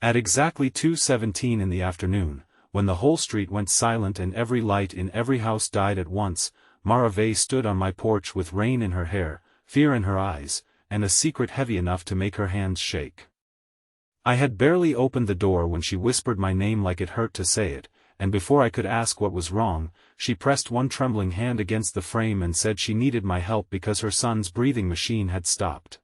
At exactly 2:17 in the afternoon, when the whole street went silent and every light in every house died at once, Marave stood on my porch with rain in her hair, fear in her eyes, and a secret heavy enough to make her hands shake. I had barely opened the door when she whispered my name like it hurt to say it, and before I could ask what was wrong, she pressed one trembling hand against the frame and said she needed my help because her son's breathing machine had stopped.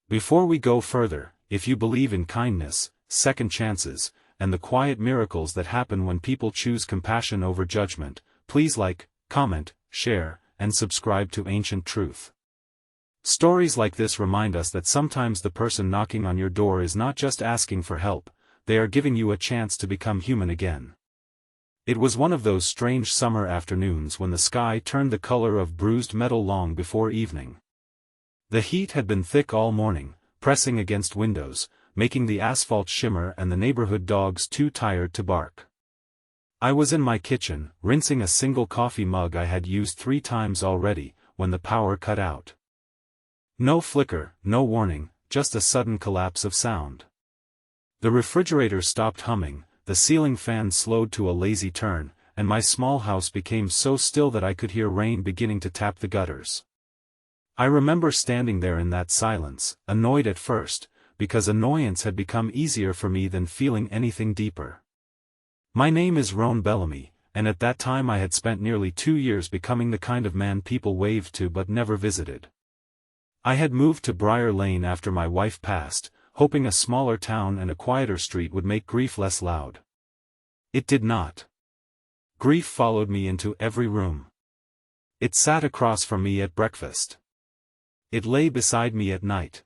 Before we go further, if you believe in kindness, second chances, and the quiet miracles that happen when people choose compassion over judgment, please like, comment, share, and subscribe to Ancient Truth. Stories like this remind us that sometimes the person knocking on your door is not just asking for help, they are giving you a chance to become human again. It was one of those strange summer afternoons when the sky turned the color of bruised metal long before evening. The heat had been thick all morning, pressing against windows, making the asphalt shimmer and the neighborhood dogs too tired to bark. I was in my kitchen, rinsing a single coffee mug I had used 3 times already, when the power cut out. No flicker, no warning, just a sudden collapse of sound. The refrigerator stopped humming, the ceiling fan slowed to a lazy turn, and my small house became so still that I could hear rain beginning to tap the gutters. I remember standing there in that silence, annoyed at first, because annoyance had become easier for me than feeling anything deeper. My name is Ron Bellamy, and at that time I had spent nearly 2 years becoming the kind of man people waved to but never visited. I had moved to Briar Lane after my wife passed, hoping a smaller town and a quieter street would make grief less loud. It did not. Grief followed me into every room. It sat across from me at breakfast. It lay beside me at night.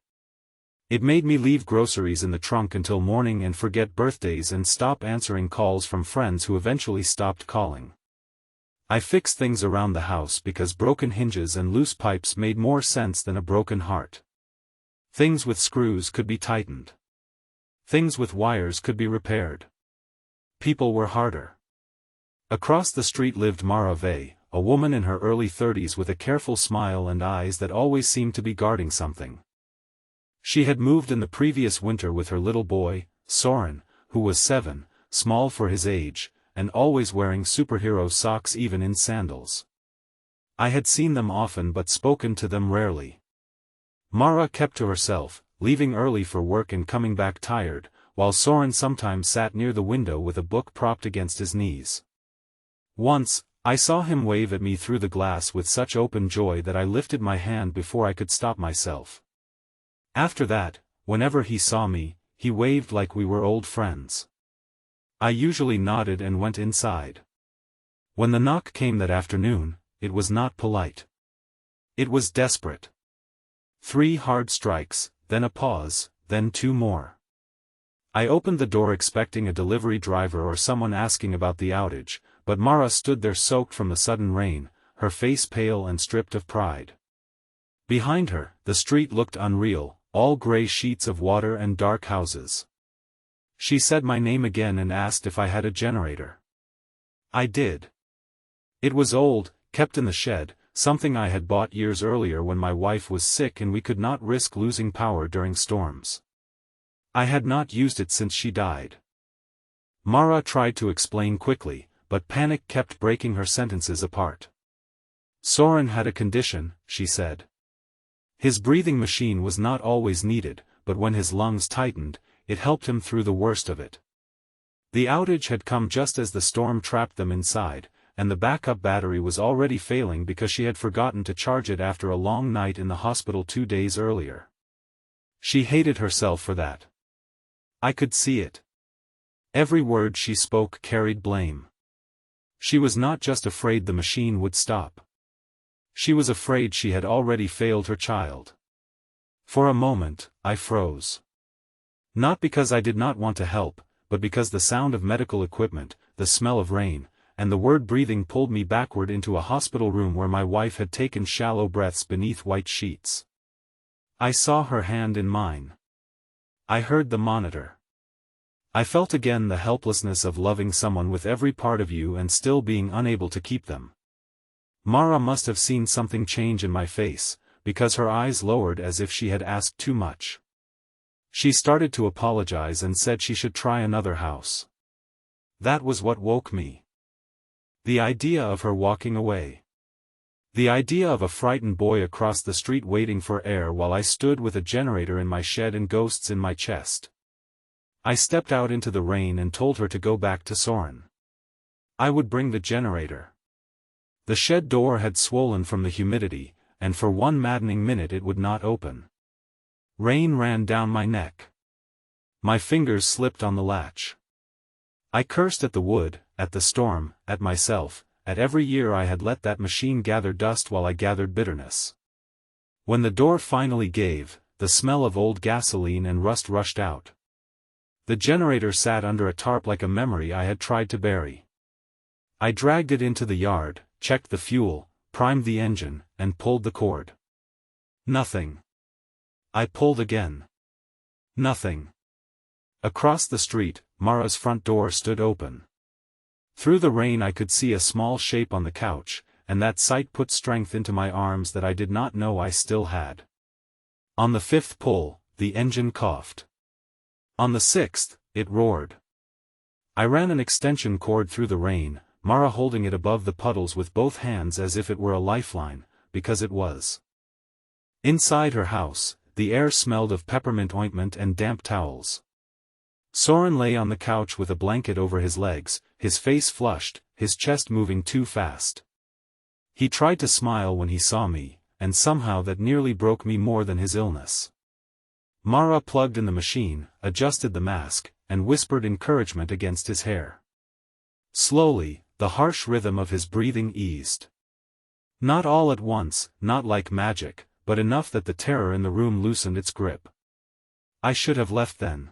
It made me leave groceries in the trunk until morning and forget birthdays and stop answering calls from friends who eventually stopped calling. I fixed things around the house because broken hinges and loose pipes made more sense than a broken heart. Things with screws could be tightened. Things with wires could be repaired. People were harder. Across the street lived Marave, a woman in her early 30s with a careful smile and eyes that always seemed to be guarding something. She had moved in the previous winter with her little boy, Soren, who was 7, small for his age, and always wearing superhero socks even in sandals. I had seen them often but spoken to them rarely. Mara kept to herself, leaving early for work and coming back tired, while Soren sometimes sat near the window with a book propped against his knees. Once, I saw him wave at me through the glass with such open joy that I lifted my hand before I could stop myself. After that, whenever he saw me, he waved like we were old friends. I usually nodded and went inside. When the knock came that afternoon, it was not polite. It was desperate. 3 hard strikes, then a pause, then 2 more. I opened the door expecting a delivery driver or someone asking about the outage, but Mara stood there soaked from the sudden rain, her face pale and stripped of pride. Behind her, the street looked unreal, all gray sheets of water and dark houses. She said my name again and asked if I had a generator. I did. It was old, kept in the shed, something I had bought years earlier when my wife was sick and we could not risk losing power during storms. I had not used it since she died. Mara tried to explain quickly, but panic kept breaking her sentences apart. Soren had a condition, she said. His breathing machine was not always needed, but when his lungs tightened, it helped him through the worst of it. The outage had come just as the storm trapped them inside, and the backup battery was already failing because she had forgotten to charge it after a long night in the hospital 2 days earlier. She hated herself for that. I could see it. Every word she spoke carried blame. She was not just afraid the machine would stop. She was afraid she had already failed her child. For a moment, I froze. Not because I did not want to help, but because the sound of medical equipment, the smell of rain, and the word breathing pulled me backward into a hospital room where my wife had taken shallow breaths beneath white sheets. I saw her hand in mine. I heard the monitor. I felt again the helplessness of loving someone with every part of you and still being unable to keep them. Mara must have seen something change in my face, because her eyes lowered as if she had asked too much. She started to apologize and said she should try another house. That was what woke me. The idea of her walking away. The idea of a frightened boy across the street waiting for air while I stood with a generator in my shed and ghosts in my chest. I stepped out into the rain and told her to go back to Soren. I would bring the generator. The shed door had swollen from the humidity, and for one maddening minute it would not open. Rain ran down my neck. My fingers slipped on the latch. I cursed at the wood, at the storm, at myself, at every year I had let that machine gather dust while I gathered bitterness. When the door finally gave, the smell of old gasoline and rust rushed out. The generator sat under a tarp like a memory I had tried to bury. I dragged it into the yard, checked the fuel, primed the engine, and pulled the cord. Nothing. I pulled again. Nothing. Across the street, Mara's front door stood open. Through the rain I could see a small shape on the couch, and that sight put strength into my arms that I did not know I still had. On the fifth pull, the engine coughed. On the sixth, it roared. I ran an extension cord through the rain, Mara holding it above the puddles with both hands as if it were a lifeline, because it was. Inside her house, the air smelled of peppermint ointment and damp towels. Soren lay on the couch with a blanket over his legs, his face flushed, his chest moving too fast. He tried to smile when he saw me, and somehow that nearly broke me more than his illness. Mara plugged in the machine, adjusted the mask, and whispered encouragement against his hair. Slowly, the harsh rhythm of his breathing eased. Not all at once, not like magic, but enough that the terror in the room loosened its grip. I should have left then.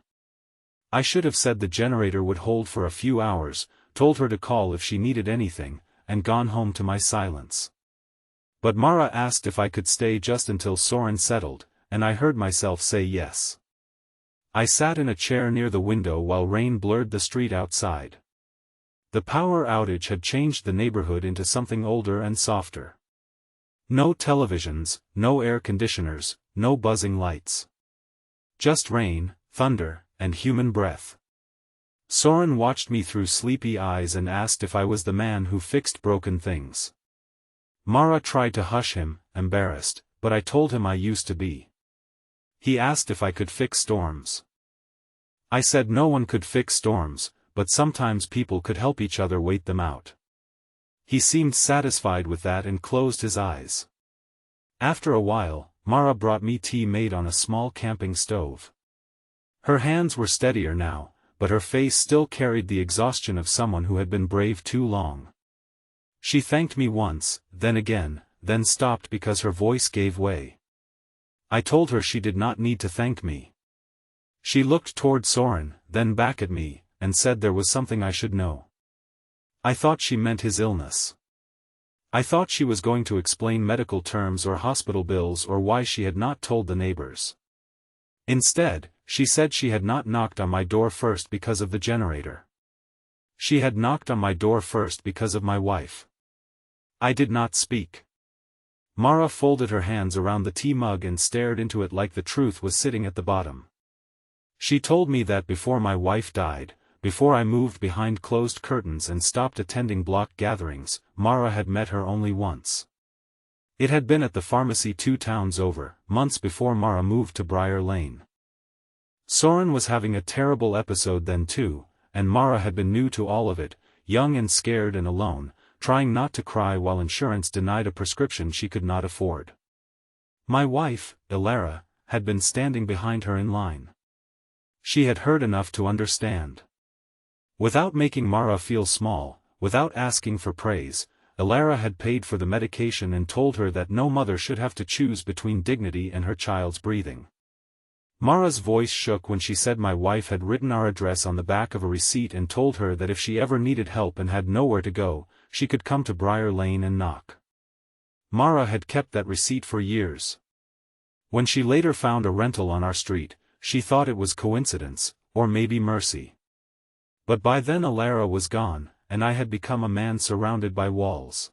I should have said the generator would hold for a few hours, told her to call if she needed anything, and gone home to my silence. But Mara asked if I could stay just until Soren settled, and I heard myself say yes. I sat in a chair near the window while rain blurred the street outside. The power outage had changed the neighborhood into something older and softer. No televisions, no air conditioners, no buzzing lights. Just rain, thunder, and human breath. Soren watched me through sleepy eyes and asked if I was the man who fixed broken things. Mara tried to hush him, embarrassed, but I told him I used to be. He asked if I could fix storms. I said no one could fix storms, but sometimes people could help each other wait them out. He seemed satisfied with that and closed his eyes. After a while, Mara brought me tea made on a small camping stove. Her hands were steadier now, but her face still carried the exhaustion of someone who had been brave too long. She thanked me once, then again, then stopped because her voice gave way. I told her she did not need to thank me. She looked toward Soren, then back at me, and said there was something I should know. I thought she meant his illness. I thought she was going to explain medical terms or hospital bills or why she had not told the neighbors. Instead, she said she had not knocked on my door first because of the generator. She had knocked on my door first because of my wife. I did not speak. Mara folded her hands around the tea mug and stared into it like the truth was sitting at the bottom. She told me that before my wife died, before I moved behind closed curtains and stopped attending block gatherings, Mara had met her only once. It had been at the pharmacy 2 towns over, months before Mara moved to Briar Lane. Soren was having a terrible episode then too, and Mara had been new to all of it, young and scared and alone, trying not to cry while insurance denied a prescription she could not afford. My wife, Ilara, had been standing behind her in line. She had heard enough to understand. Without making Mara feel small, without asking for praise, Ilara had paid for the medication and told her that no mother should have to choose between dignity and her child's breathing. Mara's voice shook when she said my wife had written our address on the back of a receipt and told her that if she ever needed help and had nowhere to go, she could come to Briar Lane and knock. Mara had kept that receipt for years. When she later found a rental on our street, she thought it was coincidence, or maybe mercy. But by then Ilara was gone, and I had become a man surrounded by walls.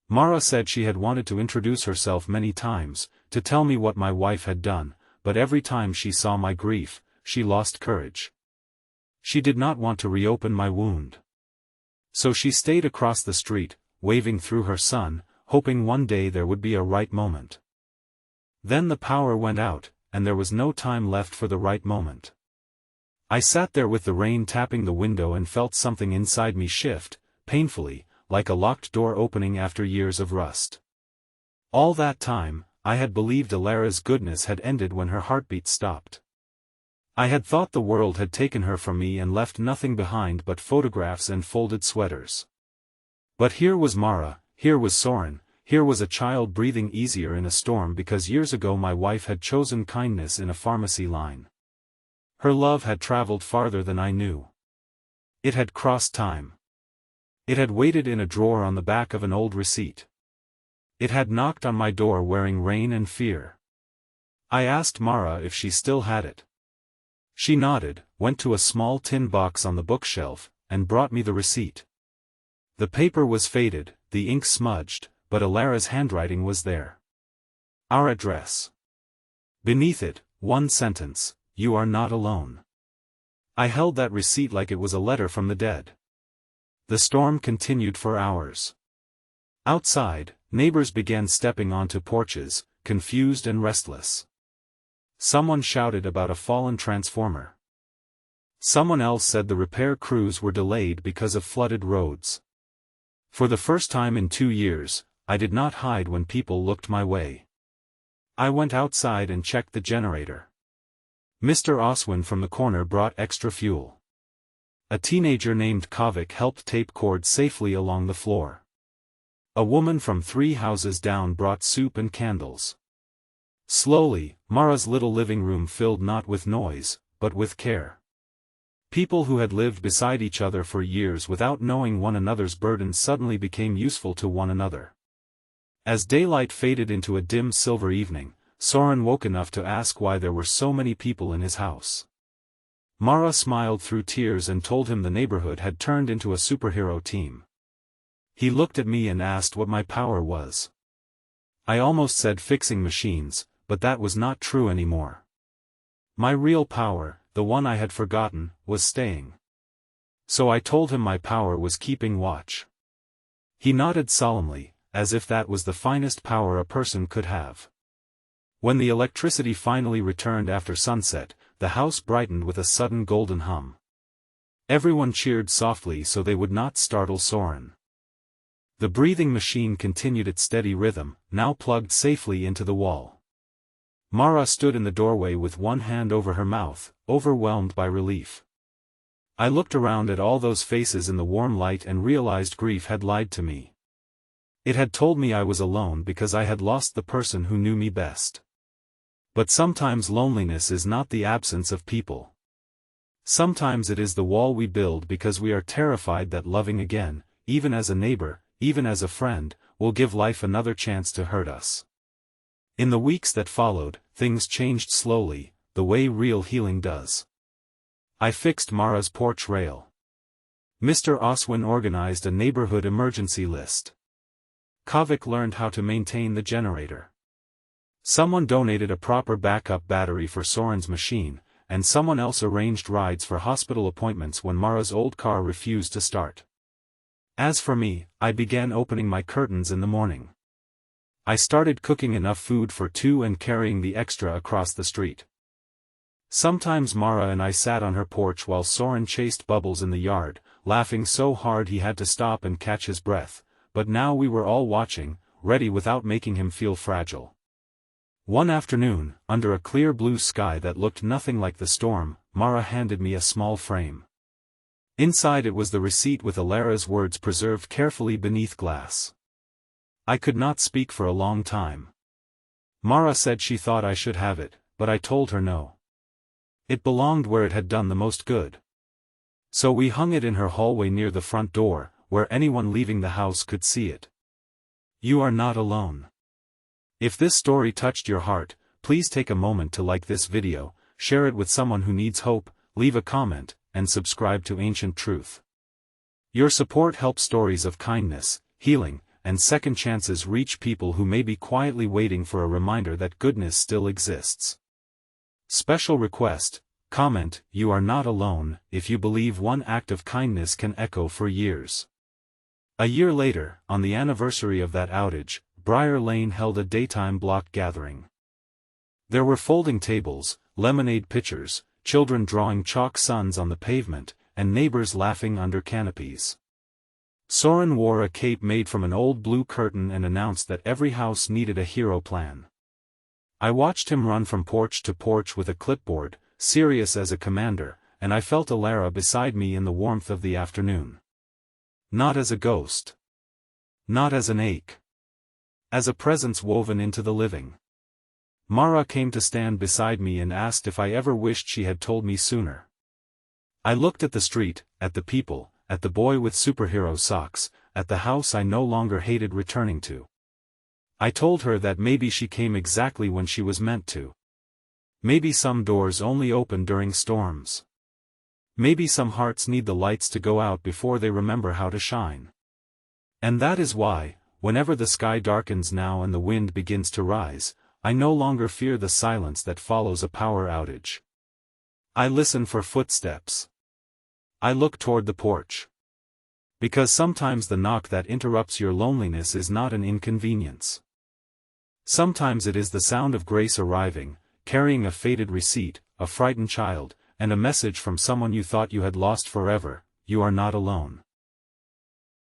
Mara said she had wanted to introduce herself many times, to tell me what my wife had done, but every time she saw my grief, she lost courage. She did not want to reopen my wound. So she stayed across the street, waving through her son, hoping one day there would be a right moment. Then the power went out, and there was no time left for the right moment. I sat there with the rain tapping the window and felt something inside me shift, painfully, like a locked door opening after years of rust. All that time, I had believed Alara's goodness had ended when her heartbeat stopped. I had thought the world had taken her from me and left nothing behind but photographs and folded sweaters. But here was Mara, here was Soren, here was a child breathing easier in a storm because years ago my wife had chosen kindness in a pharmacy line. Her love had traveled farther than I knew. It had crossed time. It had waited in a drawer on the back of an old receipt. It had knocked on my door wearing rain and fear. I asked Mara if she still had it. She nodded, went to a small tin box on the bookshelf, and brought me the receipt. The paper was faded, the ink smudged, but Alara's handwriting was there. Our address. Beneath it, one sentence, "You are not alone." I held that receipt like it was a letter from the dead. The storm continued for hours. Outside, neighbors began stepping onto porches, confused and restless. Someone shouted about a fallen transformer. Someone else said the repair crews were delayed because of flooded roads. For the first time in 2 years, I did not hide when people looked my way. I went outside and checked the generator. Mr. Oswin from the corner brought extra fuel. A teenager named Kovic helped tape cords safely along the floor. A woman from 3 houses down brought soup and candles. Slowly, Mara's little living room filled not with noise, but with care. People who had lived beside each other for years without knowing one another's burdens suddenly became useful to one another. As daylight faded into a dim silver evening, Soren woke enough to ask why there were so many people in his house. Mara smiled through tears and told him the neighborhood had turned into a superhero team. He looked at me and asked what my power was. I almost said fixing machines, but that was not true anymore. My real power, the one I had forgotten, was staying. So I told him my power was keeping watch. He nodded solemnly, as if that was the finest power a person could have. When the electricity finally returned after sunset, the house brightened with a sudden golden hum. Everyone cheered softly so they would not startle Soren. The breathing machine continued its steady rhythm, now plugged safely into the wall. Mara stood in the doorway with one hand over her mouth, overwhelmed by relief. I looked around at all those faces in the warm light and realized grief had lied to me. It had told me I was alone because I had lost the person who knew me best. But sometimes loneliness is not the absence of people. Sometimes it is the wall we build because we are terrified that loving again, even as a neighbor, even as a friend, will give life another chance to hurt us. In the weeks that followed, things changed slowly, the way real healing does. I fixed Mara's porch rail. Mr. Oswin organized a neighborhood emergency list. Kovic learned how to maintain the generator. Someone donated a proper backup battery for Soren's machine, and someone else arranged rides for hospital appointments when Mara's old car refused to start. As for me, I began opening my curtains in the morning. I started cooking enough food for 2 and carrying the extra across the street. Sometimes Mara and I sat on her porch while Soren chased Bubbles in the yard, laughing so hard he had to stop and catch his breath, but now we were all watching, ready without making him feel fragile. One afternoon, under a clear blue sky that looked nothing like the storm, Mara handed me a small frame. Inside it was the receipt with Alara's words preserved carefully beneath glass. I could not speak for a long time. Mara said she thought I should have it, but I told her no. It belonged where it had done the most good. So we hung it in her hallway near the front door, where anyone leaving the house could see it. You are not alone. If this story touched your heart, please take a moment to like this video, share it with someone who needs hope, leave a comment, and subscribe to Ancient Truth. Your support helps stories of kindness, healing, and second chances reach people who may be quietly waiting for a reminder that goodness still exists. Special request, comment, you are not alone, if you believe one act of kindness can echo for years. A year later, on the anniversary of that outage, Briar Lane held a daytime block gathering. There were folding tables, lemonade pitchers, children drawing chalk suns on the pavement, and neighbors laughing under canopies. Soren wore a cape made from an old blue curtain and announced that every house needed a hero plan. I watched him run from porch to porch with a clipboard, serious as a commander, and I felt Alara beside me in the warmth of the afternoon. Not as a ghost. Not as an ache. As a presence woven into the living. Mara came to stand beside me and asked if I ever wished she had told me sooner. I looked at the street, at the people, at the boy with superhero socks, at the house I no longer hated returning to. I told her that maybe she came exactly when she was meant to. Maybe some doors only open during storms. Maybe some hearts need the lights to go out before they remember how to shine. And that is why, whenever the sky darkens now and the wind begins to rise, I no longer fear the silence that follows a power outage. I listen for footsteps. I look toward the porch. Because sometimes the knock that interrupts your loneliness is not an inconvenience. Sometimes it is the sound of grace arriving, carrying a faded receipt, a frightened child, and a message from someone you thought you had lost forever. You are not alone.